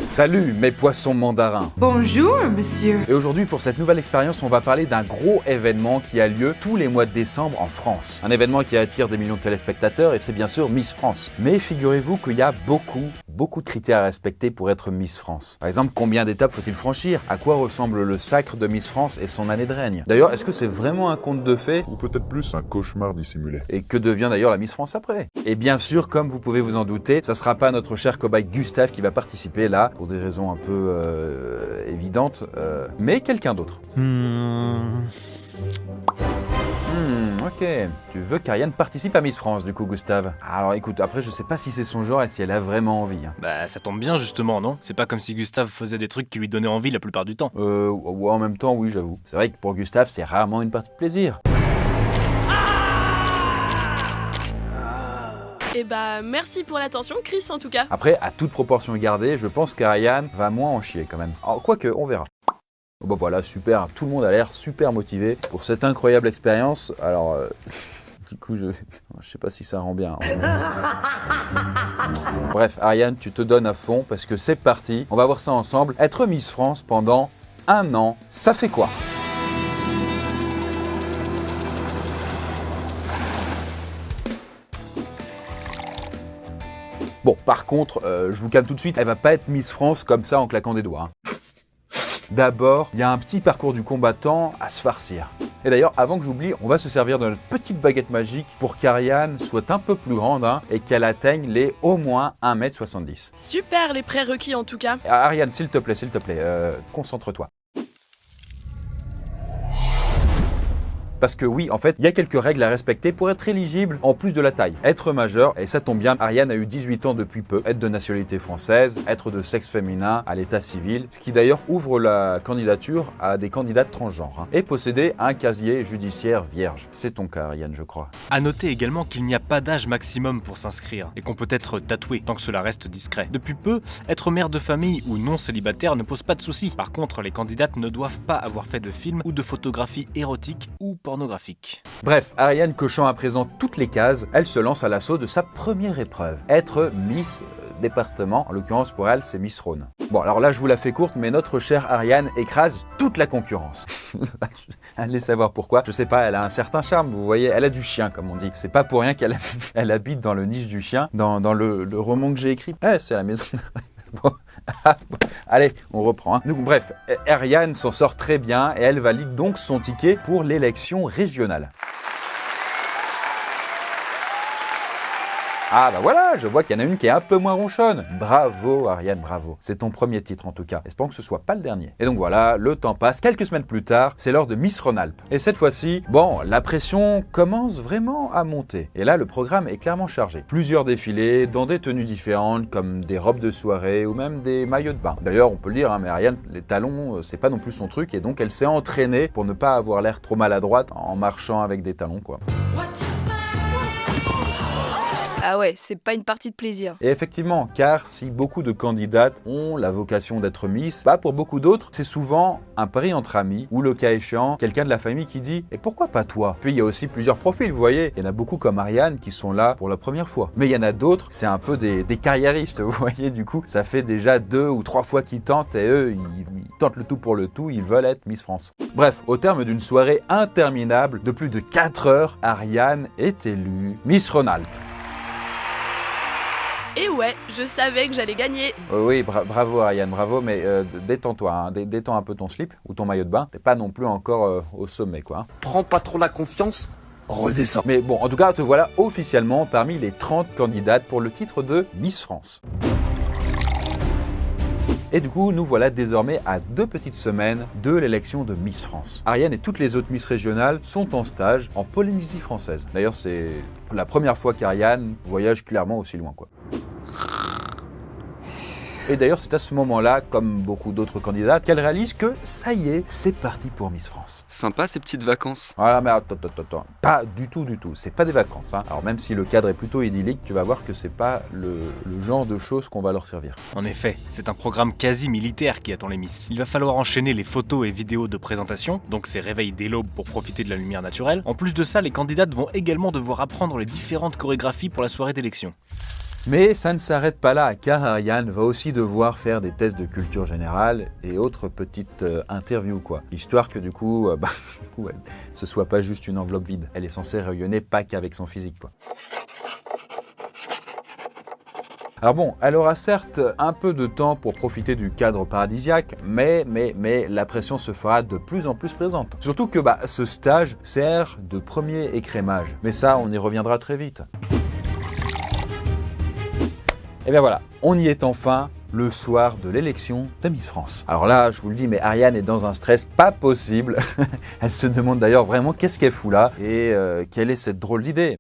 Salut mes poissons mandarins. Bonjour, monsieur. Et aujourd'hui, pour cette nouvelle expérience, on va parler d'un gros événement qui a lieu tous les mois de décembre en France. Un événement qui attire des millions de téléspectateurs et c'est bien sûr Miss France. Mais figurez-vous qu'il y a beaucoup de critères à respecter pour être Miss France. Par exemple, combien d'étapes faut-il franchir? À quoi ressemble le sacre de Miss France et son année de règne? D'ailleurs, est-ce que c'est vraiment un conte de fées? Ou peut-être plus un cauchemar dissimulé. Et que devient d'ailleurs la Miss France après? Et bien sûr, comme vous pouvez vous en douter, ça sera pas notre cher cobaye Gustave qui va participer là, pour des raisons un peu évidentes, mais quelqu'un d'autre. Ok. Tu veux qu'Ariane participe à Miss France, du coup, Gustave? Alors écoute, après, je sais pas si c'est son genre et si elle a vraiment envie. Hein. Bah, ça tombe bien justement, non? C'est pas comme si Gustave faisait des trucs qui lui donnaient envie la plupart du temps. Ouais, en même temps, oui, j'avoue. C'est vrai que pour Gustave, c'est rarement une partie de plaisir. Et bah merci pour l'attention Chris en tout cas. Après, à toute proportion gardée, je pense qu'Ariane va moins en chier quand même. Alors, quoique, on verra. Bon voilà, super, tout le monde a l'air super motivé pour cette incroyable expérience. Alors, du coup, je sais pas si ça rend bien. Bref, Ariane, tu te donnes à fond parce que c'est parti. On va voir ça ensemble. Être Miss France pendant 1 an, ça fait quoi? Bon, par contre, je vous calme tout de suite, elle va pas être Miss France comme ça en claquant des doigts. Hein. D'abord, il y a un petit parcours du combattant à se farcir. Et d'ailleurs, avant que j'oublie, on va se servir de notre petite baguette magique pour qu'Ariane soit un peu plus grande et qu'elle atteigne les au moins 1m70. Super les prérequis en tout cas. Ariane, s'il te plaît, concentre-toi. Parce que oui, en fait, il y a quelques règles à respecter pour être éligible, en plus de la taille. Être majeur, et ça tombe bien, Ariane a eu 18 ans depuis peu, être de nationalité française, être de sexe féminin à l'état civil, ce qui d'ailleurs ouvre la candidature à des candidates transgenres, et posséder un casier judiciaire vierge. C'est ton cas, Ariane, je crois. À noter également qu'il n'y a pas d'âge maximum pour s'inscrire, et qu'on peut être tatoué, tant que cela reste discret. Depuis peu, être mère de famille ou non célibataire ne pose pas de soucis. Par contre, les candidates ne doivent pas avoir fait de films ou de photographies érotiques ou pornographique. Bref, Ariane cochant à présent toutes les cases, elle se lance à l'assaut de sa première épreuve, être Miss département, en l'occurrence pour elle c'est Miss Rhône. Bon alors là je vous la fais courte mais notre chère Ariane écrase toute la concurrence. Allez savoir pourquoi, je sais pas, elle a un certain charme, vous voyez, elle a du chien comme on dit. C'est pas pour rien qu'elle habite dans le niche du chien, dans le roman que j'ai écrit. C'est la maison... Bon. Allez, on reprend. Donc bref, Ariane s'en sort très bien et elle valide donc son ticket pour l'élection régionale. Ah bah voilà, je vois qu'il y en a une qui est un peu moins ronchonne. Bravo Ariane, bravo. C'est ton premier titre en tout cas. Espérons que ce soit pas le dernier. Et donc voilà, le temps passe. Quelques semaines plus tard, c'est l'heure de Miss Rhône-Alpes. Et cette fois-ci, bon, la pression commence vraiment à monter. Et là, le programme est clairement chargé. Plusieurs défilés dans des tenues différentes comme des robes de soirée ou même des maillots de bain. D'ailleurs, on peut le dire, mais Ariane, les talons, c'est pas non plus son truc et donc elle s'est entraînée pour ne pas avoir l'air trop maladroite en marchant avec des talons quoi. Ah ouais, c'est pas une partie de plaisir. Et effectivement, car si beaucoup de candidates ont la vocation d'être Miss, bah pour beaucoup d'autres, c'est souvent un pari entre amis, ou le cas échéant, quelqu'un de la famille qui dit « Et pourquoi pas toi ?» Puis il y a aussi plusieurs profils, vous voyez. Il y en a beaucoup comme Ariane qui sont là pour la première fois. Mais il y en a d'autres, c'est un peu des carriéristes, vous voyez, du coup. Ça fait déjà 2 ou 3 fois qu'ils tentent et eux, ils tentent le tout pour le tout, ils veulent être Miss France. Bref, au terme d'une soirée interminable de plus de 4 heures, Ariane est élue Miss Rhône-Alpes. Et ouais, je savais que j'allais gagner. Oui, bravo Ariane, bravo, mais détends-toi, hein, détends un peu ton slip ou ton maillot de bain. T'es pas non plus encore au sommet, quoi. Prends pas trop la confiance, redescends. Mais bon, en tout cas, te voilà officiellement parmi les 30 candidates pour le titre de Miss France. Et du coup, nous voilà désormais à 2 petites semaines de l'élection de Miss France. Ariane et toutes les autres Miss régionales sont en stage en Polynésie française. D'ailleurs, c'est la première fois qu'Ariane voyage clairement aussi loin, quoi. Et d'ailleurs, c'est à ce moment-là, comme beaucoup d'autres candidats, qu'elle réalise que ça y est, c'est parti pour Miss France. Sympa ces petites vacances. Voilà, mais attends. Pas du tout. C'est pas des vacances. Hein. Alors même si le cadre est plutôt idyllique, tu vas voir que c'est pas le genre de choses qu'on va leur servir. En effet, c'est un programme quasi militaire qui attend les Miss. Il va falloir enchaîner les photos et vidéos de présentation, donc ces réveils dès l'aube pour profiter de la lumière naturelle. En plus de ça, les candidates vont également devoir apprendre les différentes chorégraphies pour la soirée d'élection. Mais ça ne s'arrête pas là, car Ariane va aussi devoir faire des tests de culture générale et autres petites interviews, quoi. Histoire que du coup, ce soit pas juste une enveloppe vide. Elle est censée rayonner pas qu'avec son physique, quoi. Alors bon, elle aura certes un peu de temps pour profiter du cadre paradisiaque, mais la pression se fera de plus en plus présente. Surtout que ce stage sert de premier écrémage. Mais ça, on y reviendra très vite. Et bien voilà, on y est enfin, le soir de l'élection de Miss France. Alors là, je vous le dis, mais Ariane est dans un stress pas possible. Elle se demande d'ailleurs vraiment qu'est-ce qu'elle fout là et quelle est cette drôle d'idée.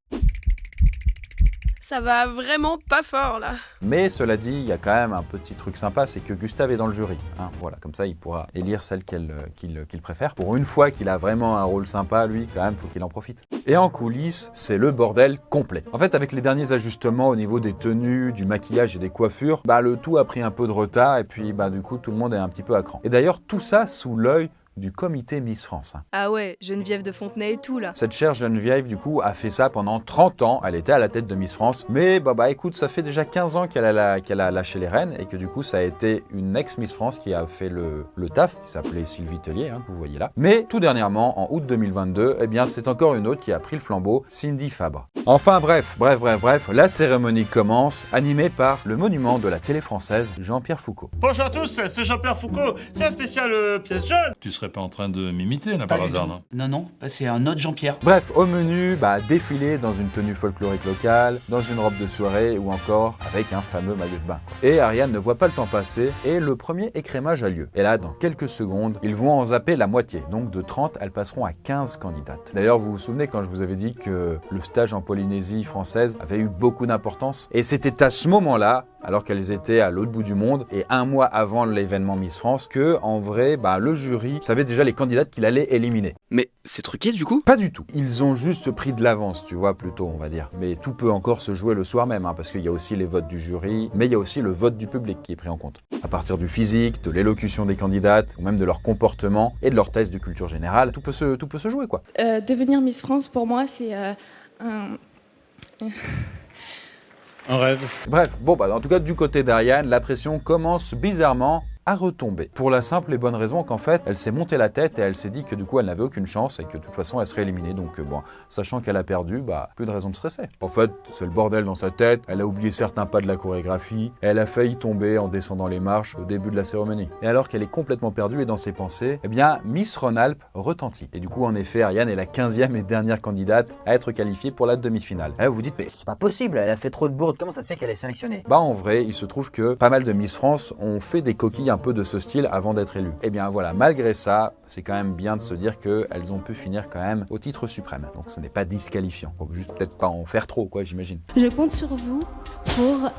Ça va vraiment pas fort là. Mais cela dit, il y a quand même un petit truc sympa, c'est que Gustave est dans le jury. Hein, voilà, comme ça, il pourra élire celle qu'il préfère. Pour une fois qu'il a vraiment un rôle sympa, lui, quand même, faut qu'il en profite. Et en coulisses, c'est le bordel complet. En fait, avec les derniers ajustements au niveau des tenues, du maquillage et des coiffures, le tout a pris un peu de retard et puis du coup, tout le monde est un petit peu à cran. Et d'ailleurs, tout ça sous l'œil du comité Miss France. Ah ouais, Geneviève de Fontenay et tout là. Cette chère Geneviève, du coup, a fait ça pendant 30 ans. Elle était à la tête de Miss France. Mais écoute, ça fait déjà 15 ans qu'elle a lâché les rênes et que du coup, ça a été une ex-Miss France qui a fait le taf, qui s'appelait Sylvie Tellier, que vous voyez là. Mais tout dernièrement, en août 2022, c'est encore une autre qui a pris le flambeau, Cindy Fabre. Enfin bref, la cérémonie commence, animée par le monument de la télé française, Jean-Pierre Foucault. Bonjour à tous, c'est Jean-Pierre Foucault. C'est un spécial pièce jeune. Tu serais pas en train de m'imiter là par hasard, non? Non, c'est un autre Jean-Pierre. Bref, au menu, défilé dans une tenue folklorique locale, dans une robe de soirée ou encore avec un fameux maillot de bain. Et Ariane ne voit pas le temps passer et le premier écrémage a lieu. Et là, dans quelques secondes, ils vont en zapper la moitié. Donc de 30, elles passeront à 15 candidates. D'ailleurs, vous vous souvenez quand je vous avais dit que le stage en Polynésie française avait eu beaucoup d'importance? Et c'était à ce moment-là, alors qu'elles étaient à l'autre bout du monde et un mois avant l'événement Miss France, que en vrai, le jury savait déjà les candidates qu'il allait éliminer. Mais c'est truqué du coup? Pas du tout. Ils ont juste pris de l'avance, tu vois, plutôt, on va dire. Mais tout peut encore se jouer le soir même, parce qu'il y a aussi les votes du jury, mais il y a aussi le vote du public qui est pris en compte. À partir du physique, de l'élocution des candidates, ou même de leur comportement et de leurs tests de culture générale, tout peut se jouer, quoi. Devenir Miss France, pour moi, c'est Un rêve. Bref, en tout cas, du côté d'Ariane, la pression commence bizarrement à retomber. Pour la simple et bonne raison qu'en fait, elle s'est montée la tête et elle s'est dit que du coup, elle n'avait aucune chance et que de toute façon, elle serait éliminée. Donc sachant qu'elle a perdu, plus de raison de stresser. En fait, c'est le bordel dans sa tête, elle a oublié certains pas de la chorégraphie, et elle a failli tomber en descendant les marches au début de la cérémonie. Et alors qu'elle est complètement perdue et dans ses pensées, Miss Rhône-Alpes retentit. Et du coup, en effet, Ariane est la 15e et dernière candidate à être qualifiée pour la demi-finale. Et là, vous vous dites, mais c'est pas possible, elle a fait trop de bourdes, comment ça se fait qu'elle est sélectionnée? En vrai, il se trouve que pas mal de Miss France ont fait des coquilles un peu de ce style avant d'être élues. Et bien voilà, malgré ça, c'est quand même bien de se dire qu'elles ont pu finir quand même au titre suprême. Donc ce n'est pas disqualifiant. Faut juste peut-être pas en faire trop, quoi, j'imagine. Je compte sur vous pour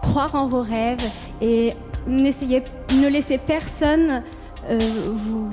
croire en vos rêves et ne laissez personne vous...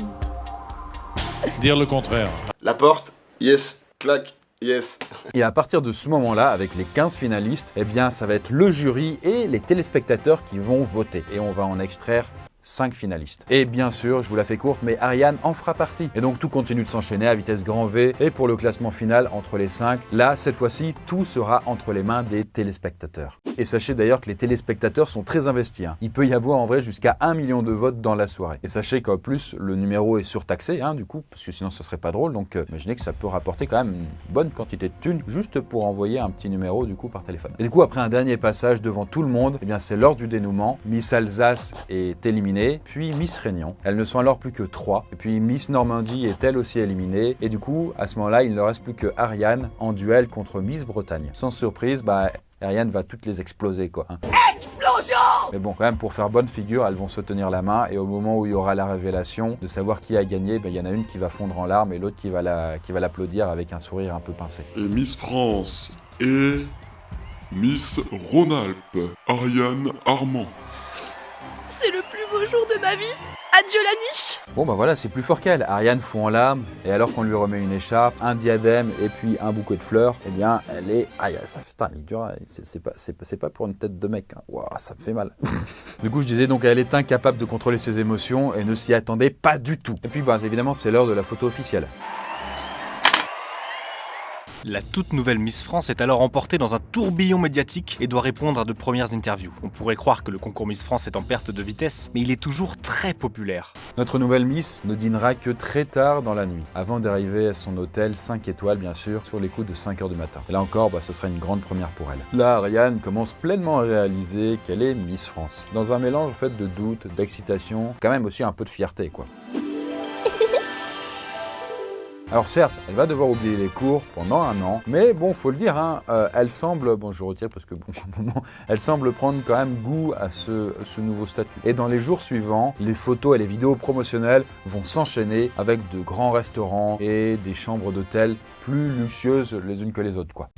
Dire le contraire. La porte, yes. Clac, yes. Et à partir de ce moment-là, avec les 15 finalistes, ça va être le jury et les téléspectateurs qui vont voter. Et on va en extraire 5 finalistes. Et bien sûr, je vous la fais courte, mais Ariane en fera partie. Et donc tout continue de s'enchaîner à vitesse grand V. Et pour le classement final entre les 5, là, cette fois-ci, tout sera entre les mains des téléspectateurs. Et sachez d'ailleurs que les téléspectateurs sont très investis. Il peut y avoir en vrai jusqu'à 1 million de votes dans la soirée. Et sachez qu'en plus, le numéro est surtaxé, du coup, parce que sinon ce serait pas drôle. Donc imaginez que ça peut rapporter quand même une bonne quantité de thunes juste pour envoyer un petit numéro du coup par téléphone. Et du coup, après un dernier passage devant tout le monde, c'est l'heure du dénouement. Miss Alsace est éliminée. Puis Miss Réunion. Elles ne sont alors plus que 3. Et puis Miss Normandie est elle aussi éliminée. Et du coup, à ce moment-là, il ne reste plus que Ariane en duel contre Miss Bretagne. Sans surprise, Ariane va toutes les exploser, quoi. Explosion! Mais bon, quand même, pour faire bonne figure, elles vont se tenir la main. Et au moment où il y aura la révélation de savoir qui a gagné, il y en a une qui va fondre en larmes et l'autre qui va l'applaudir avec un sourire un peu pincé. Et Miss France et Miss Rhône-Alpes, Ariane Armand. C'est le plus beau jour de ma vie. Adieu la niche. Bon voilà, c'est plus fort qu'elle. Ariane fond en larmes et alors qu'on lui remet une écharpe, un diadème et puis un bouquet de fleurs, elle est... Aïe, ça fait... il est dur, c'est pas pour une tête de mec. Waouh, ça me fait mal. Du coup, je disais donc elle est incapable de contrôler ses émotions et ne s'y attendait pas du tout. Et puis évidemment, c'est l'heure de la photo officielle. La toute nouvelle Miss France est alors emportée dans un tourbillon médiatique et doit répondre à de premières interviews. On pourrait croire que le concours Miss France est en perte de vitesse, mais il est toujours très populaire. Notre nouvelle Miss ne dînera que très tard dans la nuit, avant d'arriver à son hôtel 5 étoiles bien sûr, sur les coups de 5h du matin. Et là encore, ce sera une grande première pour elle. Là, Ariane commence pleinement à réaliser qu'elle est Miss France. Dans un mélange en fait de doute, d'excitation, quand même aussi un peu de fierté quoi. Alors certes, elle va devoir oublier les cours pendant un an, mais bon, faut le dire, elle semble, je retire parce que elle semble prendre quand même goût à ce nouveau statut. Et dans les jours suivants, les photos et les vidéos promotionnelles vont s'enchaîner avec de grands restaurants et des chambres d'hôtel plus luxueuses les unes que les autres, quoi.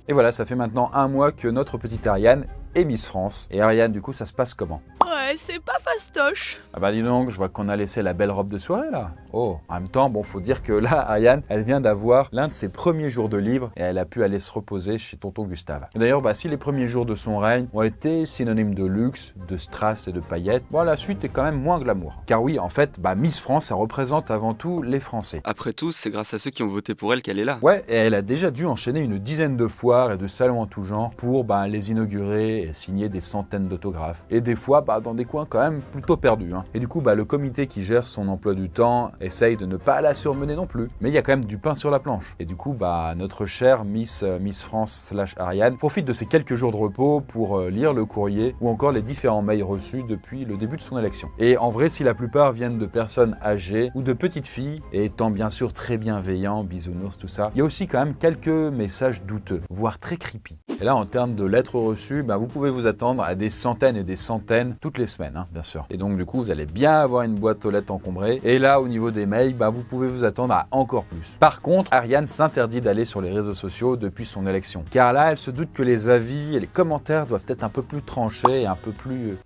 Et voilà, ça fait maintenant un mois que notre petite Ariane est Miss France. Et Ariane, du coup, ça se passe comment ? Ouais, c'est pas fastoche. Ah bah dis donc, je vois qu'on a laissé la belle robe de soirée là. Oh, en même temps, faut dire que là, Ariane, elle vient d'avoir l'un de ses premiers jours de libre et elle a pu aller se reposer chez tonton Gustave. Et d'ailleurs, si les premiers jours de son règne ont été synonymes de luxe, de strass et de paillettes, la suite est quand même moins glamour. Car oui, en fait, Miss France, ça représente avant tout les Français. Après tout, c'est grâce à ceux qui ont voté pour elle qu'elle est là. Ouais, et elle a déjà dû enchaîner une dizaine de foires et de salons en tout genre pour les inaugurer et signer des centaines d'autographes. Et des fois, dans des coins quand même plutôt perdus. Et du coup, le comité qui gère son emploi du temps essaye de ne pas la surmener non plus. Mais il y a quand même du pain sur la planche. Et du coup, notre chère Miss France / Ariane profite de ces quelques jours de repos pour lire le courrier ou encore les différents mails reçus depuis le début de son élection. Et en vrai, si la plupart viennent de personnes âgées ou de petites filles, et étant bien sûr très bienveillants, bisounours, tout ça, il y a aussi quand même quelques messages douteux, voire très creepy. Et là, en termes de lettres reçues, vous pouvez vous attendre à des centaines et des centaines toutes les semaines, bien sûr. Et donc, du coup, vous allez bien avoir une boîte aux lettres encombrée. Et là, au niveau des mails, vous pouvez vous attendre à encore plus. Par contre, Ariane s'interdit d'aller sur les réseaux sociaux depuis son élection. Car là, elle se doute que les avis et les commentaires doivent être un peu plus tranchés et un peu plus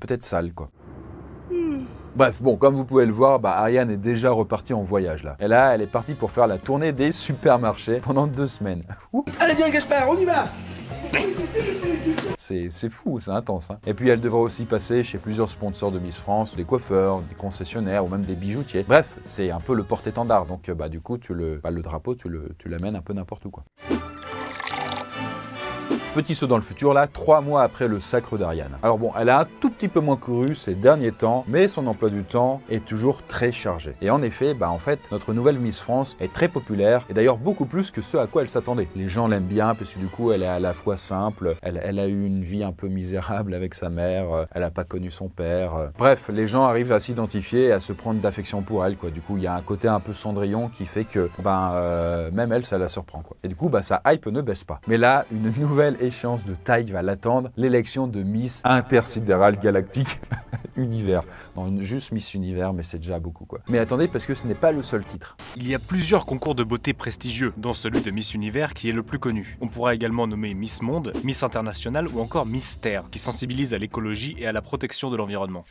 peut-être sales, quoi. Bref, comme vous pouvez le voir, Ariane est déjà repartie en voyage là. Et là, elle est partie pour faire la tournée des supermarchés pendant 2 semaines. Allez, viens Gaspard, on y va! C'est fou, c'est intense. Et puis elle devra aussi passer chez plusieurs sponsors de Miss France, des coiffeurs, des concessionnaires ou même des bijoutiers. Bref, c'est un peu le porte-étendard. Donc du coup, le drapeau, tu l'amènes un peu n'importe où, quoi. Petit saut dans le futur là, 3 mois après le sacre d'Ariane. Alors elle a un tout petit peu moins couru ces derniers temps, mais son emploi du temps est toujours très chargé. Et en effet, en fait, notre nouvelle Miss France est très populaire, et d'ailleurs beaucoup plus que ce à quoi elle s'attendait. Les gens l'aiment bien, parce que du coup, elle est à la fois simple, elle a eu une vie un peu misérable avec sa mère, elle n'a pas connu son père. Bref, les gens arrivent à s'identifier et à se prendre d'affection pour elle, quoi. Du coup, il y a un côté un peu Cendrillon qui fait que, même elle, ça la surprend, quoi. Et du coup, sa hype ne baisse pas. Mais là, une nouvelle échéance de taille va l'attendre, l'élection de Miss Intersidéral Galactique Univers. Non, juste Miss Univers, mais c'est déjà beaucoup, quoi. Mais attendez, parce que ce n'est pas le seul titre. Il y a plusieurs concours de beauté prestigieux, dont celui de Miss Univers qui est le plus connu. On pourra également nommer Miss Monde, Miss International ou encore Miss Terre, qui sensibilise à l'écologie et à la protection de l'environnement.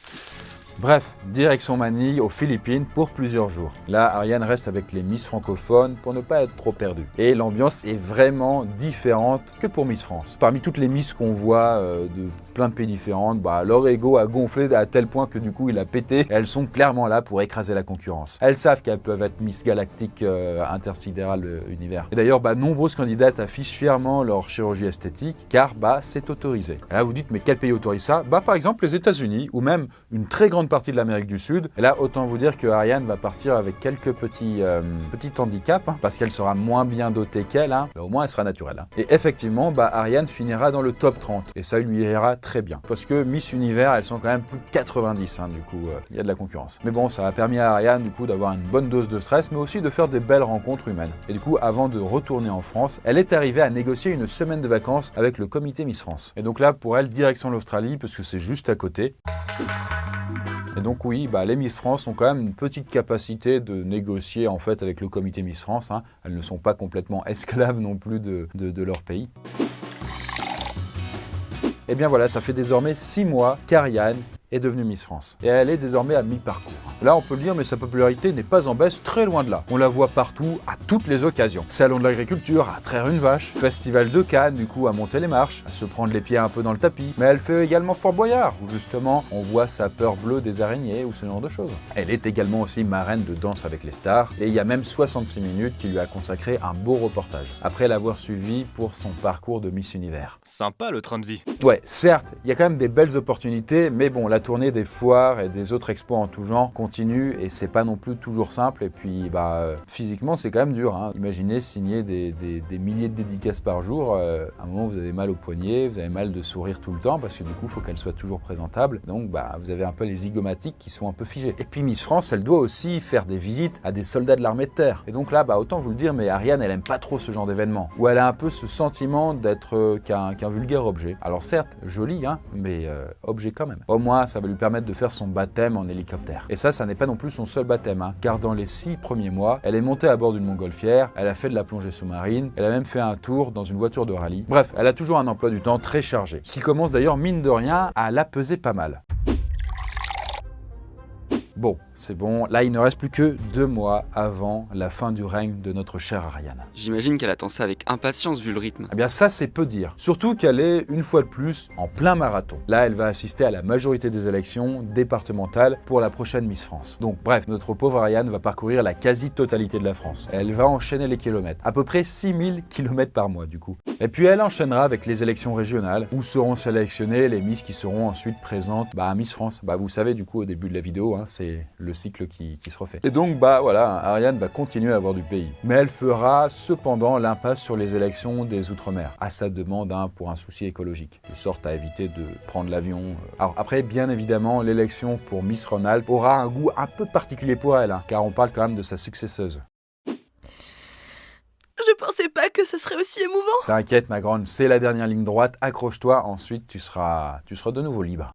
Bref, direction Manille, aux Philippines, pour plusieurs jours. Là, Ariane reste avec les Miss francophones pour ne pas être trop perdue. Et l'ambiance est vraiment différente que pour Miss France. Parmi toutes les Miss qu'on voit de plein de pays différents, leur ego a gonflé à tel point que du coup il a pété. Elles sont clairement là pour écraser la concurrence. Elles savent qu'elles peuvent être Miss Galactique Intersidéral Univers. Et d'ailleurs, nombreuses candidates affichent fièrement leur chirurgie esthétique, car c'est autorisé. Et là, vous dites, mais quel pays autorise ça ? Par exemple, les États-Unis, ou même une très grande partie de l'Amérique du Sud. Et là, autant vous dire que Ariane va partir avec quelques petits handicaps, parce qu'elle sera moins bien dotée qu'elle, mais au moins elle sera naturelle. Et effectivement, Ariane finira dans le top 30, et ça lui ira très bien. Parce que Miss Univers, elles sont quand même plus de 90, du coup, il y a de la concurrence. Mais bon, ça a permis à Ariane, du coup, d'avoir une bonne dose de stress, mais aussi de faire des belles rencontres humaines. Et du coup, avant de retourner en France, elle est arrivée à négocier une semaine de vacances avec le comité Miss France. Et donc là, pour elle, direction l'Australie, parce que c'est juste à côté. Et donc oui, les Miss France ont quand même une petite capacité de négocier en fait avec le comité Miss France. Elles ne sont pas complètement esclaves non plus de leur pays. Et bien voilà, ça fait désormais 6 mois qu'Ariane est devenue Miss France. Et elle est désormais à mi-parcours. Là, on peut le dire, mais sa popularité n'est pas en baisse, très loin de là. On la voit partout, à toutes les occasions. Salon de l'agriculture, à traire une vache. Festival de Cannes, du coup, à monter les marches, à se prendre les pieds un peu dans le tapis. Mais elle fait également Fort Boyard, où justement, on voit sa peur bleue des araignées ou ce genre de choses. Elle est également aussi marraine de Danse avec les stars. Et il y a même 66 minutes qui lui a consacré un beau reportage, après l'avoir suivi pour son parcours de Miss Univers. Sympa le train de vie. Ouais, certes, il y a quand même des belles opportunités, mais bon, la tournée des foires et des autres expos en tout genre continue et c'est pas non plus toujours simple. Et puis, physiquement, c'est quand même dur. Hein. Imaginez signer des milliers de dédicaces par jour. À un moment, vous avez mal au poignet, vous avez mal de sourire tout le temps parce que du coup, il faut qu'elle soit toujours présentable. Donc, vous avez un peu les zygomatiques qui sont un peu figés. Et puis, Miss France, elle doit aussi faire des visites à des soldats de l'armée de terre. Et donc là, autant vous le dire, mais Ariane, elle aime pas trop ce genre d'événement où elle a un peu ce sentiment d'être qu'un vulgaire objet. Alors certes, joli, hein, mais objet quand même. Au moins, ça va lui permettre de faire son baptême en hélicoptère. Et ça n'est pas non plus son seul baptême, hein, car dans les 6 premiers mois, elle est montée à bord d'une montgolfière, elle a fait de la plongée sous-marine, elle a même fait un tour dans une voiture de rallye. Bref, elle a toujours un emploi du temps très chargé. Ce qui commence d'ailleurs, mine de rien, à la peser pas mal. Bon, c'est bon, là il ne reste plus que 2 mois avant la fin du règne de notre chère Ariane. J'imagine qu'elle attend ça avec impatience vu le rythme. Eh bien ça c'est peu dire, surtout qu'elle est une fois de plus en plein marathon. Là elle va assister à la majorité des élections départementales pour la prochaine Miss France. Donc bref, notre pauvre Ariane va parcourir la quasi-totalité de la France. Elle va enchaîner les kilomètres, à peu près 6000 km par mois du coup. Et puis elle enchaînera avec les élections régionales, où seront sélectionnées les Miss qui seront ensuite présentes à Miss France. Vous savez du coup au début de la vidéo, hein, c'est le cycle qui se refait. Et donc voilà, Ariane va continuer à avoir du pays. Mais elle fera cependant l'impasse sur les élections des Outre-mer, à sa demande pour un souci écologique, de sorte à éviter de prendre l'avion. Alors après, bien évidemment, l'élection pour Miss Rhône-Alpes aura un goût un peu particulier pour elle, hein, car on parle quand même de sa successeuse. Je pensais pas que ce serait aussi émouvant. T'inquiète ma grande, c'est la dernière ligne droite, accroche-toi, ensuite tu seras de nouveau libre.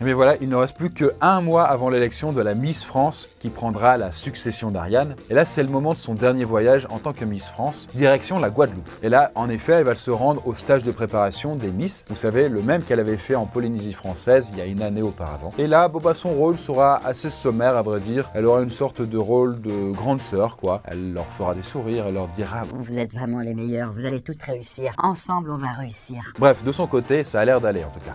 Mais voilà, il ne reste plus qu'1 mois avant l'élection de la Miss France qui prendra la succession d'Ariane. Et là, c'est le moment de son dernier voyage en tant que Miss France, direction la Guadeloupe. Et là, en effet, elle va se rendre au stage de préparation des Miss, vous savez, le même qu'elle avait fait en Polynésie française il y a une année auparavant. Et là, son rôle sera assez sommaire à vrai dire. Elle aura une sorte de rôle de grande sœur, quoi. Elle leur fera des sourires, elle leur dira « Vous êtes vraiment les meilleurs, vous allez toutes réussir. Ensemble, on va réussir. » Bref, de son côté, ça a l'air d'aller en tout cas.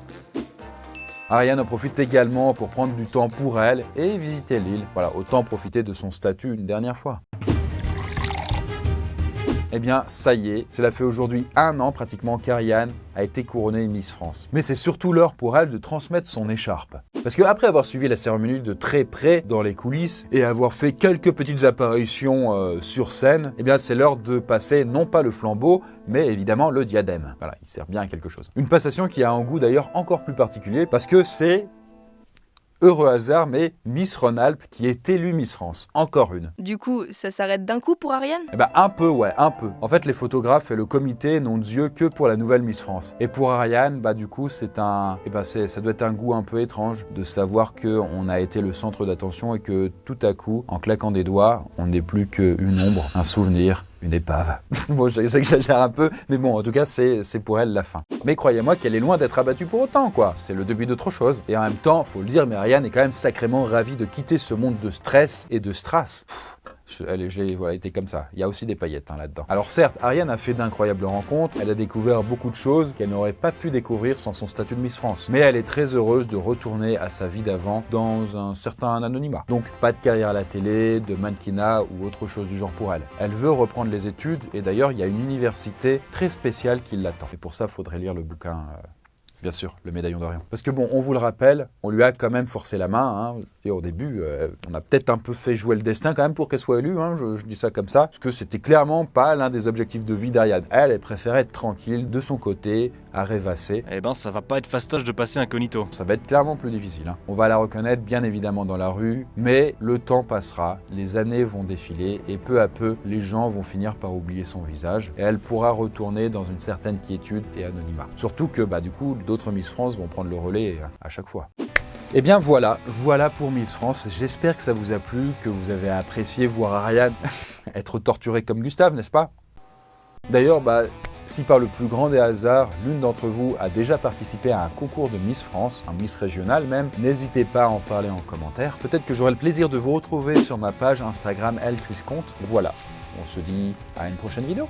Ariane en profite également pour prendre du temps pour elle et visiter l'île. Voilà, autant profiter de son statut une dernière fois. Eh bien, ça y est, cela fait aujourd'hui 1 an pratiquement qu'Ariane a été couronnée Miss France. Mais c'est surtout l'heure pour elle de transmettre son écharpe. Parce qu'après avoir suivi la cérémonie de très près dans les coulisses et avoir fait quelques petites apparitions sur scène, eh bien c'est l'heure de passer non pas le flambeau, mais évidemment le diadème. Voilà, il sert bien à quelque chose. Une passation qui a un goût d'ailleurs encore plus particulier parce que c'est... heureux hasard, mais Miss Rhône-Alpes qui est élue Miss France. Encore une. Du coup, ça s'arrête d'un coup pour Ariane ? Un peu, ouais, un peu. En fait, les photographes et le comité n'ont d'yeux que pour la nouvelle Miss France. Et pour Ariane, du coup, ça doit être un goût un peu étrange de savoir qu'on a été le centre d'attention et que tout à coup, en claquant des doigts, on n'est plus qu'une ombre, un souvenir, une épave. Bon, je sais que j'exagère un peu, mais bon, en tout cas, c'est pour elle la fin. Mais croyez-moi qu'elle est loin d'être abattue pour autant, quoi. C'est le début d'autre chose. Et en même temps, faut le dire, mais Ariane est quand même sacrément ravie de quitter ce monde de stress et de strass. Voilà, été comme ça. Il y a aussi des paillettes là-dedans. Alors certes, Ariane a fait d'incroyables rencontres, elle a découvert beaucoup de choses qu'elle n'aurait pas pu découvrir sans son statut de Miss France. Mais elle est très heureuse de retourner à sa vie d'avant dans un certain anonymat. Donc pas de carrière à la télé, de mannequinat ou autre chose du genre pour elle. Elle veut reprendre les études et d'ailleurs il y a une université très spéciale qui l'attend. Et pour ça, il faudrait lire le bouquin... Bien sûr, le médaillon d'Orient. Parce que bon, on vous le rappelle, on lui a quand même forcé la main. Et au début, on a peut-être un peu fait jouer le destin quand même pour qu'elle soit élue. Je dis ça comme ça. Parce que c'était clairement pas l'un des objectifs de vie d'Ariane. Elle préférait être tranquille de son côté, à rêvasser. Eh ben, ça va pas être fastoche de passer incognito. Ça va être clairement plus difficile. On va la reconnaître bien évidemment dans la rue. Mais le temps passera, les années vont défiler. Et peu à peu, les gens vont finir par oublier son visage. Et elle pourra retourner dans une certaine quiétude et anonymat. Surtout que du coup, d'autres Miss France vont prendre le relais à chaque fois. Et bien voilà pour Miss France. J'espère que ça vous a plu, que vous avez apprécié voir Ariane être torturée comme Gustave, n'est-ce pas ? D'ailleurs, Si par le plus grand des hasards, l'une d'entre vous a déjà participé à un concours de Miss France, un Miss régional même, n'hésitez pas à en parler en commentaire. Peut-être que j'aurai le plaisir de vous retrouver sur ma page Instagram Elchrisconte. Voilà, on se dit à une prochaine vidéo.